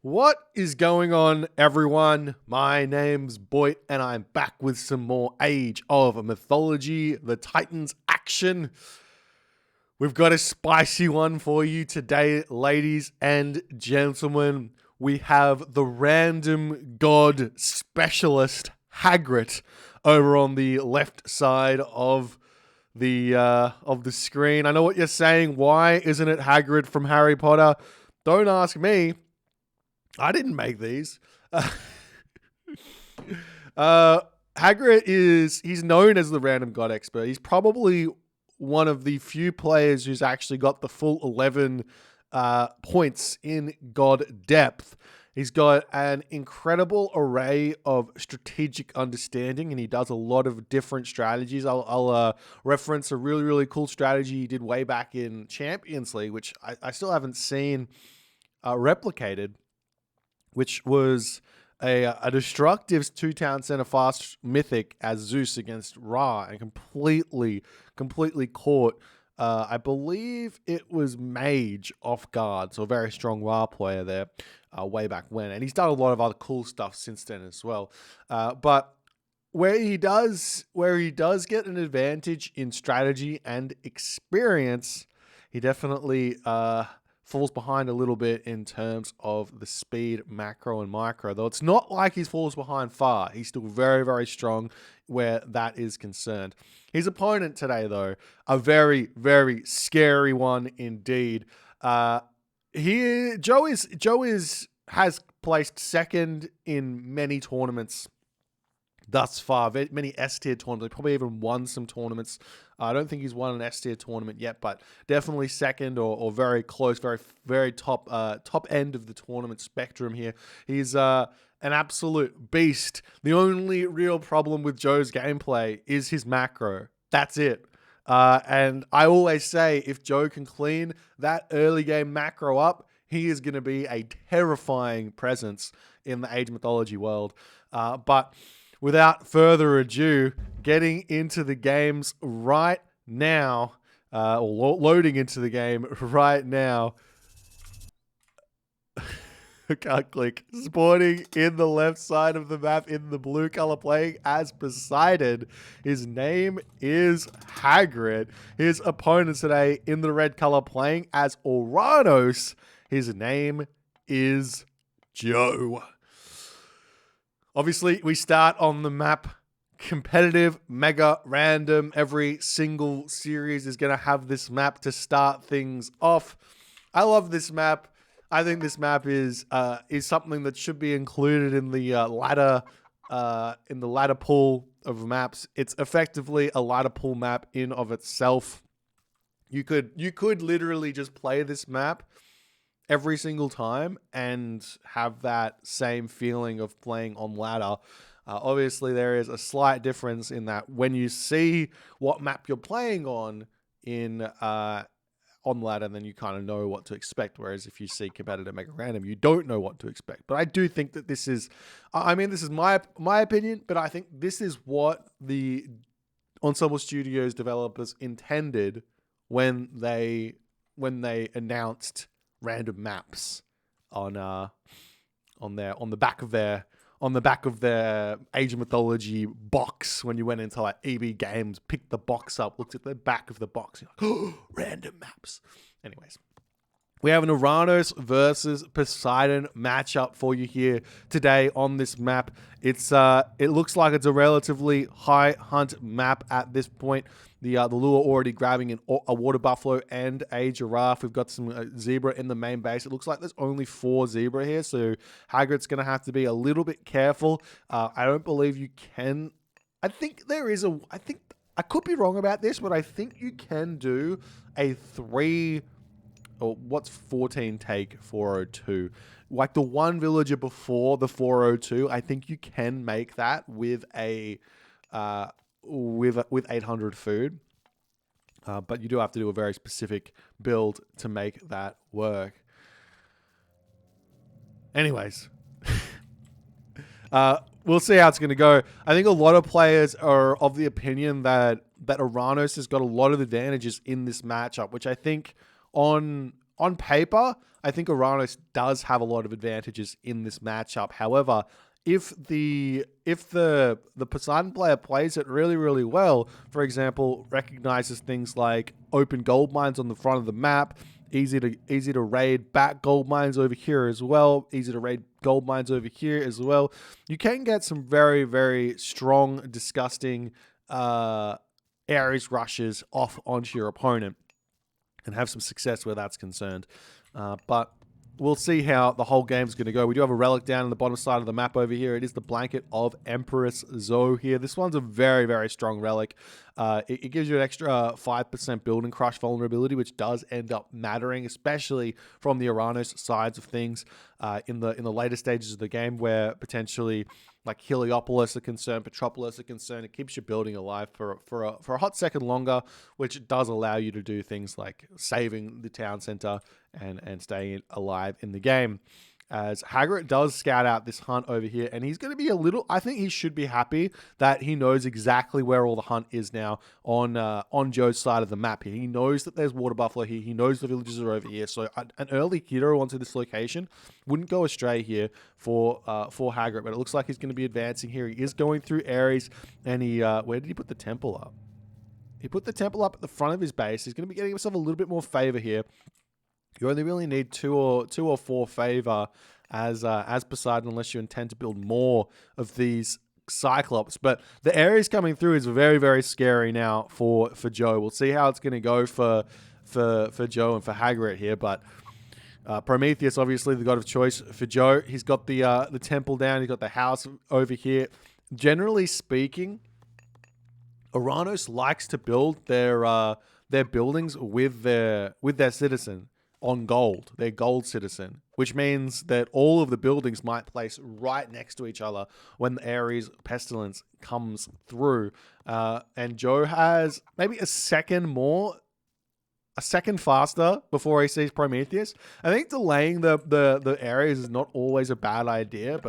What is going on, everyone? My name's Boit, and I'm back with some more Age of Mythology, the Titans action. We've got a spicy one for you today, ladies and gentlemen. We have the random god specialist, Hagrit, over on the left side of the screen. I know what you're saying. Why isn't it Hagrid from Harry Potter? Don't ask me. I didn't make these. Hagrid he's known as the random god expert. He's probably one of the few players who's actually got the full 11 points in god depth. He's got an incredible array of strategic understanding, and he does a lot of different strategies. I'll reference a really, really cool strategy he did way back in Champions League, which I still haven't seen replicated, which was a destructive two-town center fast mythic as Zeus against Ra, and completely caught, I believe it was Mage off guard, so a very strong Ra player there way back when. And he's done a lot of other cool stuff since then as well. But where he does get an advantage in strategy and experience, he definitely falls behind a little bit in terms of the speed, macro, and micro. Though it's not like he falls behind far. He's still very, very strong where that is concerned. His opponent today, though, a very, very scary one indeed. Joe has placed second in many tournaments thus far, many S-tier tournaments. Probably even won some tournaments. I don't think he's won an S-tier tournament yet, but definitely second or very close, very, very top end of the tournament spectrum here. He's an absolute beast. The only real problem with Joe's gameplay is his macro. That's it. And I always say, if Joe can clean that early game macro up, he is going to be a terrifying presence in the Age of Mythology world. But without further ado, getting into the games right now, or loading into the game right now. I can't click. Sporting in the left side of the map in the blue color, playing as Poseidon. His name is Hagrit. His opponent today in the red color, playing as Oranos. His name is Joe. Obviously, we start on the map competitive, mega random. Every single series is going to have this map to start things off. I love this map. I think this map is something that should be included in the ladder pool of maps. It's effectively a ladder pool map in of itself. You could literally just play this map every single time and have that same feeling of playing on ladder. Obviously, there is a slight difference in that when you see what map you're playing on ladder, then you kind of know what to expect. Whereas if you see competitive mega random, you don't know what to expect. But I do think that this is my opinion, but I think this is what the Ensemble Studios developers intended when they announced random maps on the back of their Age of Mythology box. When you went into like EB Games, picked the box up, looked at the back of the box, you're like, oh, random maps. Anyways, we have an Oranos versus Poseidon matchup for you here today on this map. It looks like it's a relatively high hunt map at this point. The lure already grabbing a water buffalo and a giraffe. We've got some zebra in the main base. It looks like there's only 4 zebra here, so Hagrid's going to have to be a little bit careful. I don't believe you can. I think I could be wrong about this, but I think you can do a 3. Or what's 14 take 402? Like the one villager before the 402, I think you can make that with a with 800 food. But you do have to do a very specific build to make that work. Anyways, we'll see how it's going to go. I think a lot of players are of the opinion that Oranos has got a lot of advantages in this matchup, which I think on on paper, I think Oranos does have a lot of advantages in this matchup. However, if the Poseidon player plays it really, really well, for example, recognizes things like open gold mines on the front of the map, easy to raid back gold mines over here as well, easy to raid gold mines over here as well, you can get some very, very strong, disgusting ARES rushes off onto your opponent and have some success where that's concerned. But we'll see how the whole game's going to go. We do have a relic down on the bottom side of the map over here. It is the Blanket of Empress Zoe here. This one's a very, very strong relic. It gives you an extra 5% building crush vulnerability, which does end up mattering, especially from the Oranos sides of things in the later stages of the game, where potentially like Heliopolis are concerned, Petropolis are concerned. It keeps your building alive for a hot second longer, which does allow you to do things like saving the town center and staying alive in the game. As Hagrit does scout out this hunt over here, and he's going to be a little, I think he should be happy that he knows exactly where all the hunt is now on Joe's side of the map here. He knows that there's water buffalo here. He knows the villages are over here. So an early hero onto this location wouldn't go astray here for Hagrit, but it looks like he's going to be advancing here. He is going through ARES, and he, where did he put the temple up? He put the temple up at the front of his base. He's going to be getting himself a little bit more favor here. You only really need two or four favor as Poseidon, unless you intend to build more of these Cyclops. But the ARES coming through is very, very scary now for Joe. We'll see how it's going to go for Joe and for Hagrit here. But Prometheus, obviously the god of choice for Joe. He's got the temple down. He's got the house over here. Generally speaking, Oranos likes to build their buildings with their citizen on gold, their gold citizen, which means that all of the buildings might place right next to each other when the ARES pestilence comes through. And Joe has maybe a second faster before he sees Prometheus. I think delaying the ARES is not always a bad idea,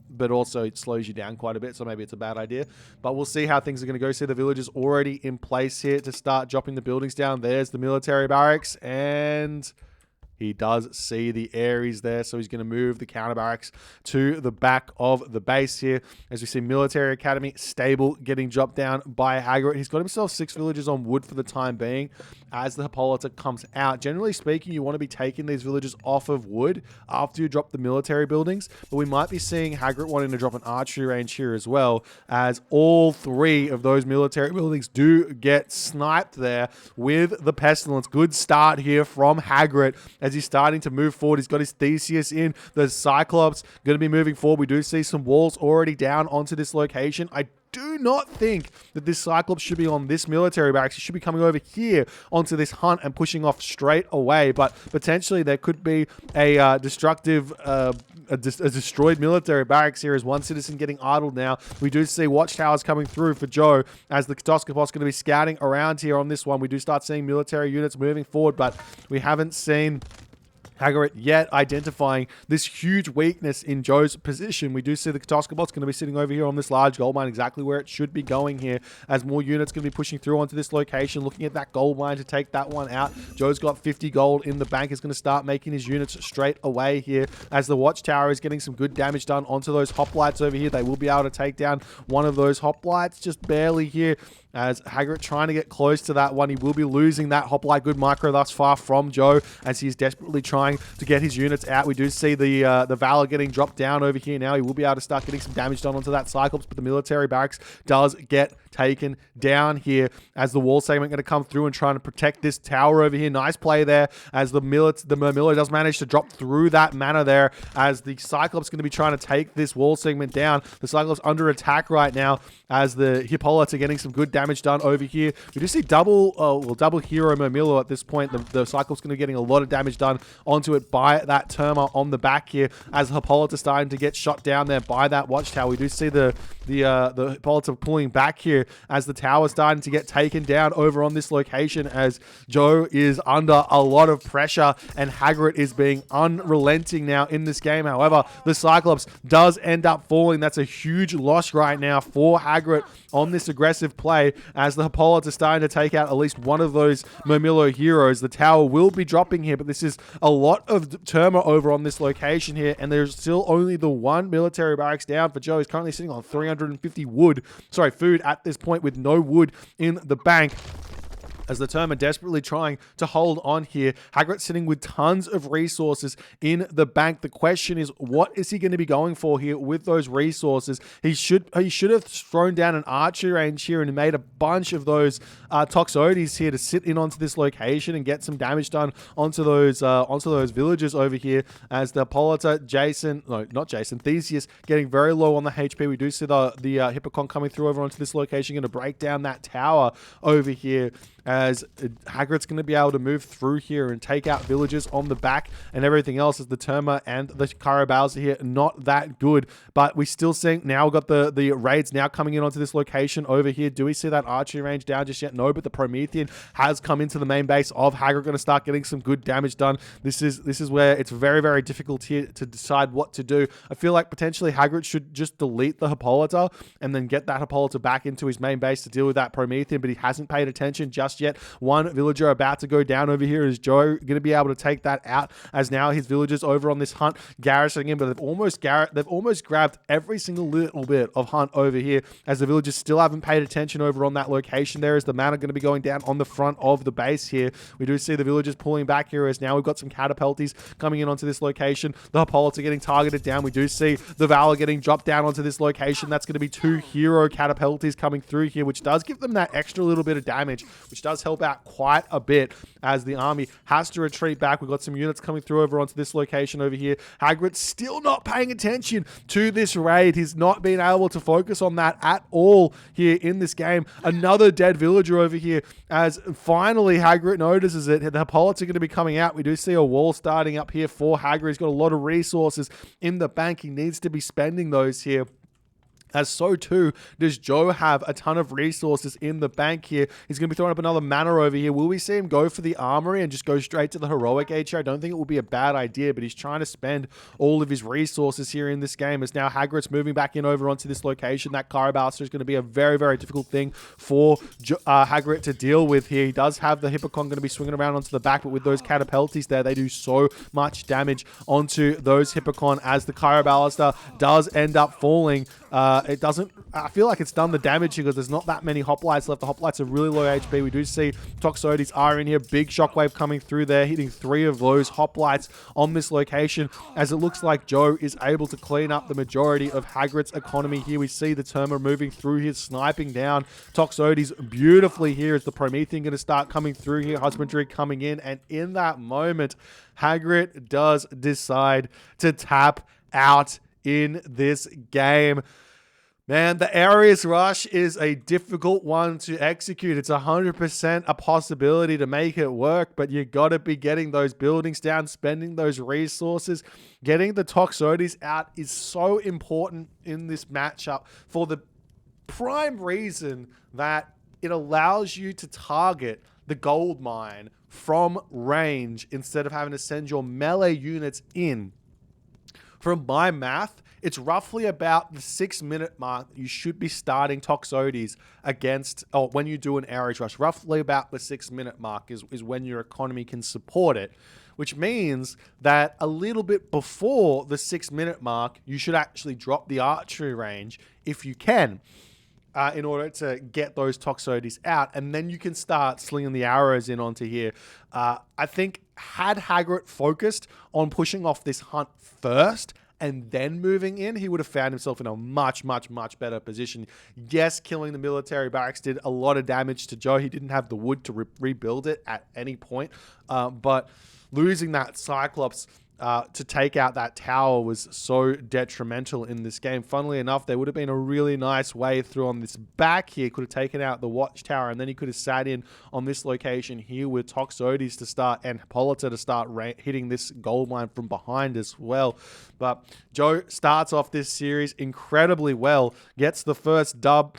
but also it slows you down quite a bit, so maybe it's a bad idea. But we'll see how things are going to go. See the villagers already in place here to start dropping the buildings down. There's the military barracks, and he does see the ARES there, so he's going to move the counter barracks to the back of the base here. As we see military academy stable getting dropped down by Hagrit. He's got himself 6 villagers on wood for the time being as the Hippolyta comes out. Generally speaking, you want to be taking these villagers off of wood after you drop the military buildings, but we might be seeing Hagrit wanting to drop an archery range here as well, as all 3 of those military buildings do get sniped there with the pestilence. Good start here from Hagrit as he's starting to move forward. He's got his Theseus in. The Cyclops going to be moving forward. We do see some walls already down onto this location. I do not think that this Cyclops should be on this military barracks. He should be coming over here onto this hunt and pushing off straight away. But potentially there could be a destructive, a destroyed military barracks here as one citizen getting idled now. We do see watchtowers coming through for Joe as the Katoskopos going to be scouting around here on this one. We do start seeing military units moving forward, but we haven't seen Hagrit yet identifying this huge weakness in Joe's position. We do see the Katoskopos going to be sitting over here on this large gold mine, exactly where it should be going here, as more units going to be pushing through onto this location, looking at that gold mine to take that one out. Joe's got 50 gold in the bank, is going to start making his units straight away here, as the watchtower is getting some good damage done onto those hoplites over here. They will be able to take down one of those hoplites just barely here, as Hagrit trying to get close to that one. He will be losing that hoplite good micro thus far from Joe, as he's desperately trying to get his units out. We do see the Valor getting dropped down over here now. He will be able to start getting some damage done onto that Cyclops, but the military barracks does get taken down here as the wall segment going to come through and trying to protect this tower over here. Nice play there as the Murmillo does manage to drop through that manor there, as the Cyclops going to be trying to take this wall segment down. The Cyclops under attack right now as the Hippolyta getting some good damage done over here. We do see double hero Murmillo at this point. The Cyclops going to be getting a lot of damage done onto it by that Terma on the back here, as Hippolyta starting to get shot down there by that watchtower. We do see the Hippolyta pulling back here as the tower starting to get taken down over on this location, as Joe is under a lot of pressure and Hagrit is being unrelenting now in this game. However, the Cyclops does end up falling. That's a huge loss right now for Hagrit on this aggressive play, away as the Hippolyta are starting to take out at least one of those Murmillo heroes. The tower will be dropping here, but this is a lot of Terma over on this location here, and there's still only the one military barracks down for Joe. He's currently sitting on 350 food at this point with no wood in the bank, as the Term are desperately trying to hold on here. Hagrit sitting with tons of resources in the bank. The question is, what is he going to be going for here with those resources? He should have thrown down an archery range here and made a bunch of those Toxotes here to sit in onto this location and get some damage done onto those villagers over here, as the Hippolyta, Theseus getting very low on the HP. We do see the Hippocon coming through over onto this location, going to break down that tower over here, as Hagrid's going to be able to move through here and take out villagers on the back and everything else, as the Terma and the Carabals are here not that good. But we still seeing, now we've got the raids now coming in onto this location over here. Do we see that archery range down just yet? No, but the Promethean has come into the main base of Hagrid, going to start getting some good damage done. This is where it's very, very difficult here to decide what to do. I feel like potentially Hagrid should just delete the Hippolyta and then get that Hippolyta back into his main base to deal with that Promethean, but he hasn't paid attention just yet. One villager about to go down over here. Is Joe going to be able to take that out, as now his villagers over on this hunt garrisoning him, but they've almost grabbed every single little bit of hunt over here, as the villagers still haven't paid attention over on that location. There is the mana going to be going down on the front of the base here. We do see the villagers pulling back here, as now we've got some catapulties coming in onto this location. The Hippolyta getting targeted down. We do see the Valor getting dropped down onto this location. That's going to be 2 hero catapulties coming through here, which does give them that extra little bit of damage, which does help out quite a bit, as the army has to retreat back. We've got some units coming through over onto this location over here. Hagrid still not paying attention to this raid. He's not been able to focus on that at all here in this game. Another dead villager over here, as finally Hagrid notices it. The Hippolytes are going to be coming out. We do see a wall starting up here for Hagrid. He's got a lot of resources in the bank. He needs to be spending those here, as so too does Joe have a ton of resources in the bank here. He's going to be throwing up another mana over here. Will we see him go for the armory and just go straight to the heroic age here? I don't think it will be a bad idea, but he's trying to spend all of his resources here in this game, as now Hagrid's moving back in over onto this location. That Carabalster is going to be a very, very difficult thing for Hagrid to deal with here. He does have the Hippocon going to be swinging around onto the back, but with those catapulties there, they do so much damage onto those Hippocon, as the Carabalster does end up falling. It doesn't, I feel like it's done the damage here, because there's not that many hoplites left. The hoplites are really low HP. We do see Toxotes are in here. Big shockwave coming through there, hitting 3 of those hoplites on this location, as it looks like Joe is able to clean up the majority of Hagrid's economy here. We see the Terma moving through here, sniping down Toxotes beautifully here, as the Promethean going to start coming through here. Husbandry coming in, and in that moment, Hagrid does decide to tap out in this game. Man, the ARES rush is a difficult one to execute. It's 100% a possibility to make it work, but you got to be getting those buildings down, spending those resources. Getting the Toxotes out is so important in this matchup, for the prime reason that it allows you to target the gold mine from range instead of having to send your melee units in. From my math, it's roughly about the 6-minute mark you should be starting Toxotes against, or when you do an ARES rush. Roughly about the 6-minute mark is when your economy can support it, which means that a little bit before the 6-minute mark, you should actually drop the archery range if you can, in order to get those Toxotes out, and then you can start slinging the arrows in onto here. I think had Hagrid focused on pushing off this hunt first and then moving in, he would have found himself in a much, much, much better position. Yes, killing the military barracks did a lot of damage to Joe. He didn't have the wood to rebuild it at any point, but losing that Cyclops to take out that tower was so detrimental in this game. Funnily enough, there would have been a really nice way through on this back here. Could have taken out the watchtower, and then he could have sat in on this location here with Toxotes to start, and Hippolyta to start hitting this gold mine from behind as well. But Joe starts off this series incredibly well, gets the first dub,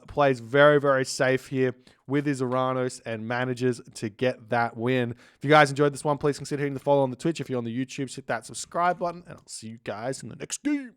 plays very, very safe here with his Oranos, and manages to get that win. If you guys enjoyed this one, please consider hitting the follow on the Twitch. If you're on the YouTube, hit that subscribe button, and I'll see you guys in the next game.